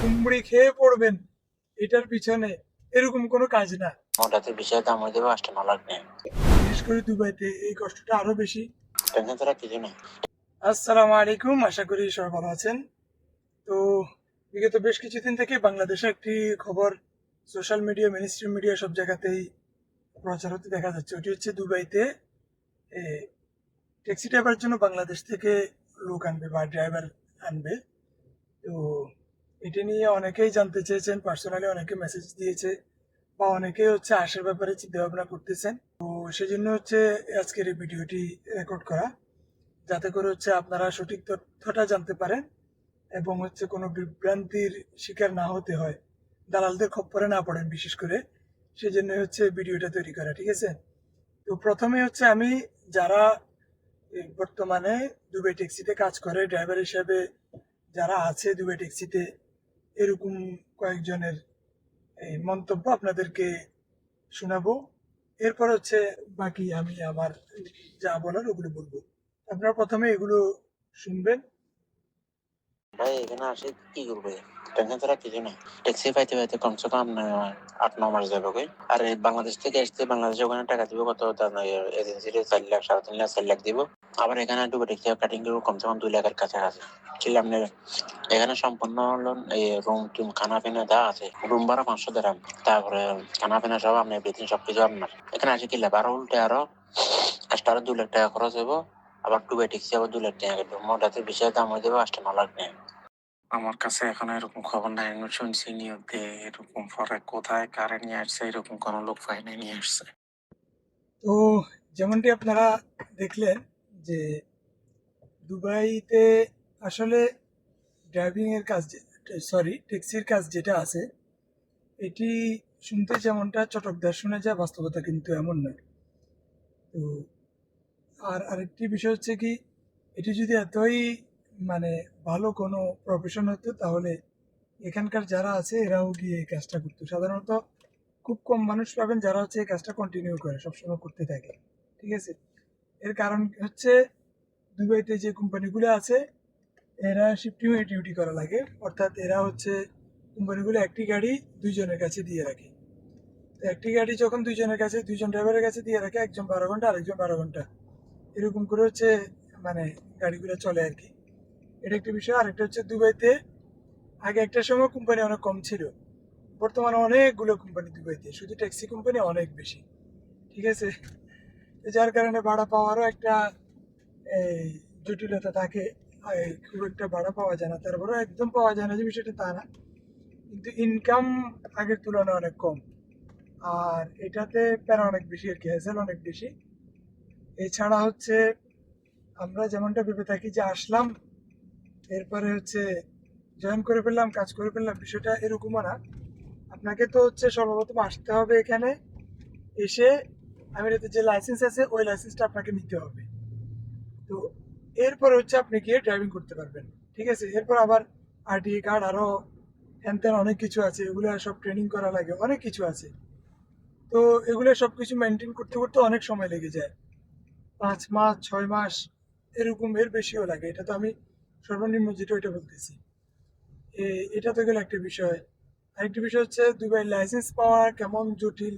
কুমড়ি খেয়ে পড়বেন এটার পিছনে এরকম কোনো কাজ না। মোটাতে বিষয়ে দাম হয়ে যাবে 8 লাখ নেই। বিশেষ করে দুবাইতে এই কষ্টটা আরো বেশি। টেনশন ছাড়া কিছু নেই। আসসালামু আলাইকুম, আশা করি সবাই ভালো আছেন। তো বিগত বেশ কিছুদিন থেকে বাংলাদেশে একটি খবর সোশ্যাল মিডিয়া, মেইনস্ট্রিম মিডিয়া সব জায়গাতেই প্রচার হতে দেখা যাচ্ছে। ওটি হচ্ছে দুবাইতে এ, ট্যাক্সি ড্রাইভারের জন্য বাংলাদেশ থেকে লোক আনবে বা ড্রাইভার আনবে। তো এটা নিয়ে অনেকেই জানতে চেয়েছেন, পার্সোনালি অনেকে মেসেজ দিয়েছে বা অনেকেই হচ্ছে আসার ব্যাপারে চিন্তা ভাবনা করতেছেন। তো সেজন্য হচ্ছে আজকের এই ভিডিওটি রেকর্ড করা, যাতে করে হচ্ছে আপনারা সঠিক তথ্যটা জানতে পারেন এবং হচ্ছে কোনো বিভ্রান্তির শিকার না হতে হয়, দালালদের খপ্পরে না পড়েন বিশেষ করে। সেজন্য হচ্ছে ভিডিওটা তৈরি করা, ঠিক আছে? তো প্রথমে হচ্ছে আমি যারা এই বর্তমানে দুবাই ট্যাক্সিতে কাজ করে ড্রাইভার হিসেবে যারা আছে দুবাই ট্যাক্সিতে, এরকম কয়েকজনের এই মন্তব্য আপনাদেরকে শোনাবো। এরপর হচ্ছে বাকি আমি আমার যা বলার ওগুলো বলবো। আপনারা প্রথমে এগুলো শুনবেন। ভাই এখানে আসে কি করবে? টেনশন ছাড়া কিছু নেই। ট্যাক্সি পাইতে পাইতে কমসে কম 8-9 মাস যাবে কই। আর এই বাংলাদেশ থেকে আসতে বাংলাদেশে ওখানে টাকা দিব কত, এজেন্সির 4 লাখ 3.5 লাখ 4 লাখ দিব। আবার এখানে ডুবে ট্যাক্সি কাটিং করবো কমসে কম 2 লাখের কাছাকাছি। ঠিক আপনার এখানে সম্পূর্ণ হলো এই রুম টুম খানা পিনা যা আছে, রুম ভাড়া 500 দিরাম, তারপরে খানা পিনা সব আপনি বেতন সবকিছু আপনার। এখানে আসে কি লাভ? আরো উল্টে আরো এক্সট্রা 2 লাখ টাকা খরচ হইব। আবার টুবে ট্যাক্সি আবার 2 লাখ টাকা কাটবে। মোটাতে বিষয়ে দাম হয়ে যাবে 8-9 লাখ টাকা। আমার কাছে এখন এরকম খবর নাই, আমি শুনছি নিউজে এরকম পরে কোথায় কারে নিয়ে আসছে এরকম কোন লোক পাই নাই নিয়ে আসছে। তো যেমনটি আপনারা দেখলেন যে দুবাইতে আসলে ড্রাইভিং এর কাজ, সরি ট্যাক্সির কাজ যেটা আছে, এটি শুনতে যেমনটা চটকদার শোনা যায়, বাস্তবতা কিন্তু এমন নয়। তো আর আরেকটি বিষয় হচ্ছে কি, এটি যদি এতই মানে ভালো কোনো প্রফেশন হতো তাহলে এখানকার যারা আছে এরাও গিয়ে এই কাজটা করতো। সাধারণত খুব কম মানুষ পাবেন যারা হচ্ছে এই কাজটা কন্টিনিউ করে, সবসময় করতে থাকে, ঠিক আছে? এর কারণ হচ্ছে দুবাইতে যে কোম্পানিগুলো আছে এরা শিফটিং এ ডিউটি করা লাগে, অর্থাৎ এরা হচ্ছে কোম্পানিগুলো একটি গাড়ি দুইজনের কাছে দিয়ে রাখে। তো একটি গাড়ি যখন দুইজনের কাছে, দুইজন ড্রাইভারের কাছে দিয়ে রাখে, একজন 12 ঘন্টা আরেকজন 12 ঘন্টা, এরকম করে হচ্ছে মানে গাড়িগুলো চলে আর কি। এটা একটা বিষয়। আরেকটা হচ্ছে দুবাইতে আগে একটা সময় কোম্পানি অনেক কম ছিল, বর্তমানে অনেকগুলো কোম্পানি দুবাইতে, শুধু ট্যাক্সি কোম্পানি অনেক বেশি, ঠিক আছে? তো যার কারণে ভাড়া পাওয়ারও একটা এই জটিলতা থাকে। খুব একটা ভাড়া পাওয়া যায় না, তারপরেও একদম পাওয়া যায় না যে বিষয়টা তা না, কিন্তু ইনকাম আগের তুলনায় অনেক কম। আর এটাতে প্যারা অনেক বেশি আর কি, হ্যাসেল অনেক বেশি। এছাড়া হচ্ছে আমরা যেমনটা ভেবে থাকি যে আসলাম, এরপরে হচ্ছে জয়েন করে ফেললাম, কাজ করে ফেললাম, বিষয়টা এরকমও না। আপনাকে তো হচ্ছে সর্বপ্রথম আসতে হবে এখানে, এসে আমিরাতে যে লাইসেন্স আছে ওই লাইসেন্সটা আপনাকে নিতে হবে। তো এরপর হচ্ছে আপনি গিয়ে ড্রাইভিং করতে পারবেন, ঠিক আছে? এরপর আবার আরটিএ কার্ড আরও হ্যান ত্যান অনেক কিছু আছে, এগুলো সব ট্রেনিং করা লাগে, অনেক কিছু আছে। তো এগুলো সব কিছু মেনটেন করতে করতে অনেক সময় লেগে যায়, 5 মাস 6 মাস, এরকম এর বেশিও লাগে। এটা তো আমি সর্বনিম্ন যেটা ওইটা বলতেছি। এটা তো গেলে একটা বিষয়। আরেকটা বিষয় হচ্ছে দুবাই লাইসেন্স পাওয়া কেমন জটিল,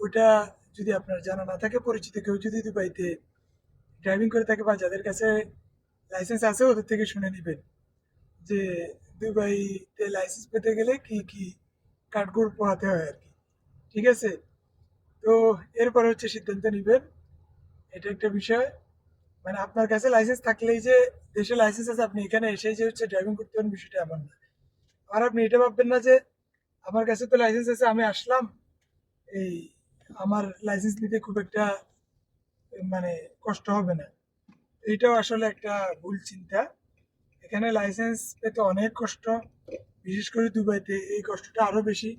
ওইটা যদি আপনার জানা না থাকে, পরিচিত কেউ যদি দুবাইতে ড্রাইভিং করে থাকে বা যাদের কাছে লাইসেন্স আছে ওদের থেকে শুনে নিবেন যে দুবাইতে লাইসেন্স পেতে গেলে কি কি কাঠগড় পোহাতে হয় আর কি, ঠিক আছে? তো এরপর হচ্ছে সিদ্ধান্ত নিবেন। এটা একটা বিষয়। মানে আপনার কাছে লাইসেন্স থাকলেই যে দেশে লাইসেন্স আছে আপনি এখানে এসে যে হচ্ছে ড্রাইভিং করতে পারেন, বিষয়টা এমন না। আর আপনি এটা ভাববেন না যে আমার কাছে তো লাইসেন্স আছে, আমি আসলাম, এই আমার লাইসেন্স নিতে খুব একটা মানে কষ্ট হবে না। এইটাও আসলে একটা ভুল চিন্তা। এখানে লাইসেন্স পেতে অনেক কষ্ট, বিশেষ করে দুবাইতে এই কষ্টটা আরো বেশি,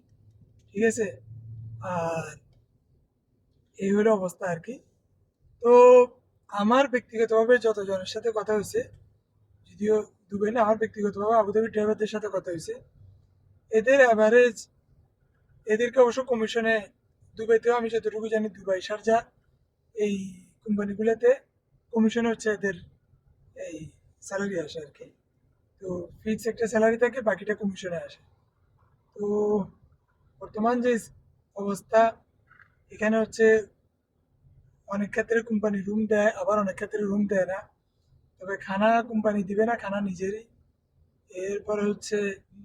ঠিক আছে? আর এই হলো অবস্থা আর কি। তো আমার ব্যক্তিগতভাবে যতজনের সাথে কথা হয়েছে, যদিও দুবাই না, আমার ব্যক্তিগতভাবে আবুধাবি ড্রাইভারদের সাথে কথা হয়েছে, এদের অ্যাভারেজ, এদেরকে অবশ্য কমিশনে, দুবাইতেও আমি যতটুকু জানি দুবাই শারজা এই কোম্পানিগুলোতে কমিশন হচ্ছে এদের এই স্যালারি আসে আর কি। তো তো ফিক্স একটা স্যালারি থাকে, বাকিটা কমিশনে আসে। তো বর্তমান যে অবস্থা, এখানে হচ্ছে অনেক ক্ষেত্রে কোম্পানি রুম দেয়, আবার অনেক ক্ষেত্রে রুম দেয় না। তবে খানা কোম্পানি দিবে না, খানা নিজেরই। এরপরে হচ্ছে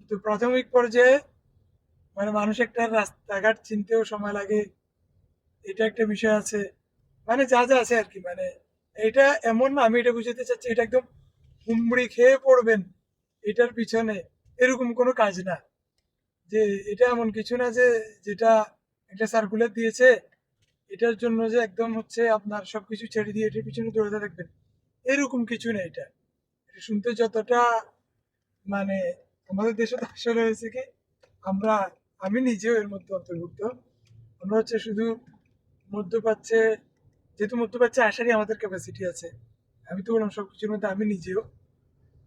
তো প্রাথমিক পর্যায়ে মানে মানুষ একটা রাস্তাঘাট চিনতেও সময় লাগে, এটা একটা বিষয় আছে। মানে যা যা আছে আর কি, মানে এটা এমন না, আমি এটা বুঝাতে চাচ্ছি এটা একদম হুমড়ি খেয়ে পড়বেন এটার পিছনে, এরকম কোনো কাজ না। যে এটা এমন কিছু না যে যেটা একটা সার্কুলার দিয়েছে এটার জন্য যে একদম হচ্ছে আপনার সবকিছু ছেড়ে দিয়ে এটার পিছনে দৌড়াতে থাকবেন, এরকম কিছু না। এটা এটা শুনতে যতটা মানে আমাদের দেশে তো আসলে হয়েছে কি, আমরা আমি নিজেও এর মধ্যে অন্তর্ভুক্ত। আমরা হচ্ছে শুধু মধ্যপ্রাচ্যে, যেহেতু মধ্যপ্রাচ্যে আসারই আমাদের ক্যাপাসিটি আছে, আমি তো বললাম সবকিছুর মধ্যে আমি নিজেও।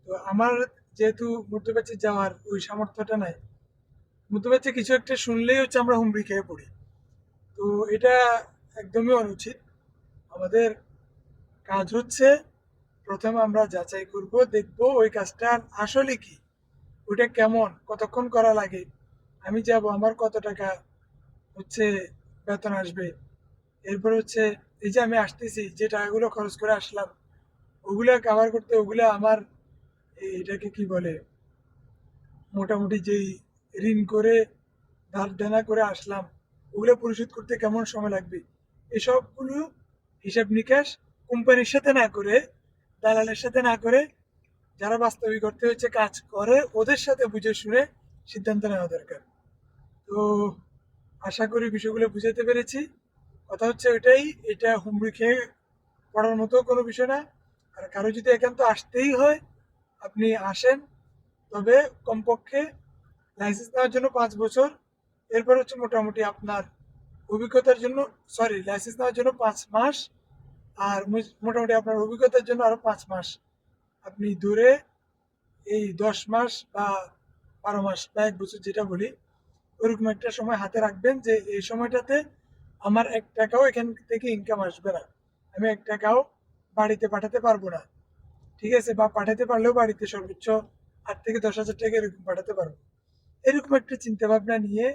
তো আমার যেহেতু মধ্যপ্রাচ্যে যাওয়ার ওই সামর্থ্যটা নাই, মধ্যপ্রাচ্যে কিছু একটা শুনলেই হচ্ছে আমরা হুমড়ি খেয়ে পড়ি। তো এটা একদমই অনুচিত। আমাদের কাজ হচ্ছে প্রথমে আমরা যাচাই করব, দেখব ওই কাজটার আসলে কি, ওইটা কেমন, কতক্ষণ করা লাগে, আমি যাব, আমার কত টাকা হচ্ছে বেতন আসবে। এরপর হচ্ছে এই যে আমি আসতেছি, যে টাকাগুলো খরচ করে আসলাম ওগুলা কাভার করতে, ওগুলা আমার এটাকে কি বলে, মোটামুটি যেই ঋণ করে ধার দেনা করে আসলাম ওগুলো পরিশোধ করতে কেমন সময় লাগবে, এসবগুলো হিসাব নিকাশ কোম্পানির সাথে না করে, দালালের সাথে না করে, যারা বাস্তবিক অর্থে হচ্ছে কাজ করে ওদের সাথে বুঝে শুনে সিদ্ধান্ত নেওয়া দরকার। তো আশা করি বিষয়গুলো বুঝাতে পেরেছি। কথা হচ্ছে ওইটাই, এটা হুমড়ি খেয়ে পড়ার মতো কোনো বিষয় না। আর কারো যদি একান্ত আসতেই হয় আপনি আসেন, তবে কমপক্ষে লাইসেন্স নেওয়ার জন্য 5 বছর, এরপর হচ্ছে মোটামুটি আপনার অভিজ্ঞতার জন্য, সরি লাইসেন্স নেওয়ার জন্য 5 মাস, আর মোটামুটি আপনার অভিজ্ঞতার জন্য আরো 5 মাস। আপনি দূরে এই 10 মাস বা 12 মাস বা 1 বছর যেটা বলি, ওরকম একটা সময় হাতে রাখবেন যে এই সময়টাতে আমার 1 টাকাও এখান থেকে ইনকাম আসবে না, আমি 1 টাকাও বাড়িতে পাঠাতে পারবো না। ঠিক আছে, বা পাঠাতে পারলেও বাড়িতে সর্বোচ্চ 8 থেকে 10 হাজার টাকা এরকম পাঠাতে পারবো। এরকম একটা চিন্তা ভাবনা নিয়ে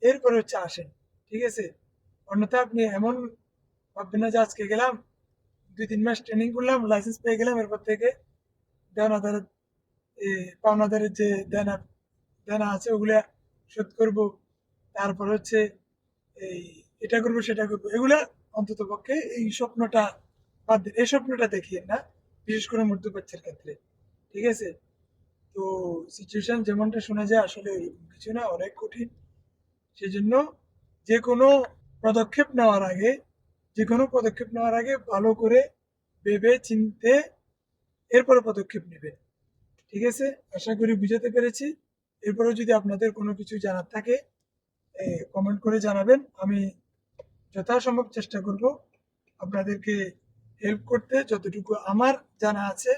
এরপরে হচ্ছে আসেন। ঠিক আছে, অন্যথা আপনি এমন ভাববেন না যে আজকে গেলাম 2-3 মাস ট্রেনিং করলাম, লাইসেন্স পেয়ে গেলাম, এরপর থেকে দেওয়ানাদারের পাওনাদারের যে দেনা দেনা আছে ওগুলা শোধ করব, তারপর হচ্ছে এই এটা করব সেটা করব, এগুলা অন্তত পক্ষে এই স্বপ্নটা বাদ দিন, এই স্বপ্নটা দেখিয়েন না, বিশেষ করে মধ্যপ্রাচ্যের ক্ষেত্রে। ঠিক আছে, তো সিচুয়েশন যেমনটা শোনা যায় আসলে এরকম কিছু না, অনেক কঠিন। সেজন্য যে কোনো পদক্ষেপ নেওয়ার আগে, যে কোনো পদক্ষেপ নেওয়ার আগে ভালো করে ভেবে চিনতে এরপরে পদক্ষেপ নেবেন। ঠিক আছে, আশা করি বুঝাতে পেরেছি। এরপরেও যদি আপনাদের কোনো কিছু জানার থাকে কমেন্ট করে জানাবেন, আমি যথাসম্ভব চেষ্টা করব আপনাদেরকে হেল্প করতে, যতটুকু আমার জানা আছে,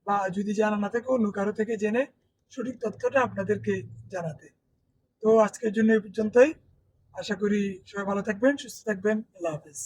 বা যদি জানা না থাকে অন্য কারো থেকে জেনে সঠিক তথ্যটা আপনাদেরকে জানাতে। তো আজকের জন্য এই পর্যন্তই। আশা করি সবাই ভালো থাকবেন, সুস্থ থাকবেন। আল্লাহ হাফেজ।